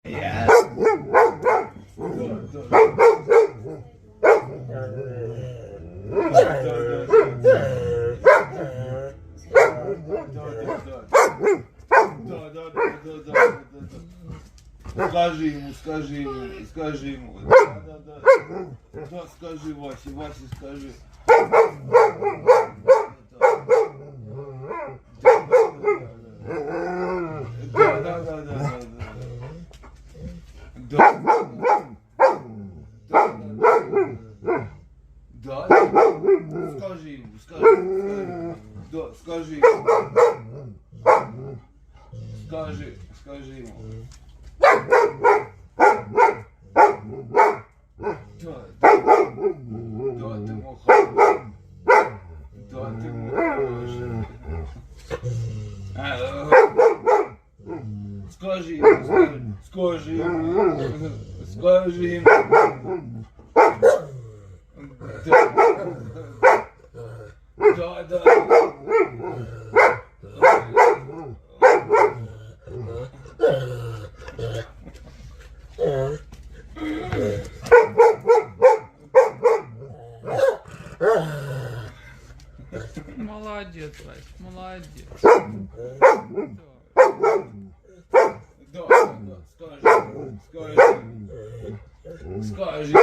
Я. Скажи ему, скажи ему, скажи ему. Да, скажи Васе, Васе скажи. Да, скажи ему, скажи. Да, скажи ему. Скажи ему. Да, ты мой хороший. Да, ты мой хороший. Скажи ему, скажи ему, скажи ему. Да, да. Молодец, Вась, молодец. Да, скажи, скажи, скажи,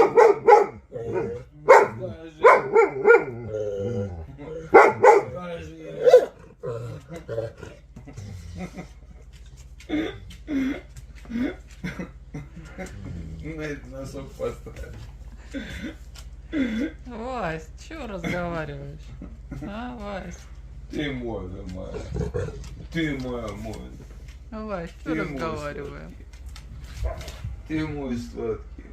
на этот носок поставь. Вась, чё разговариваешь? А, Вась? Ты мой, мой. Ты мой, мой. Вась, чё Ты мой разговариваем? сладкий. Ты мой сладкий.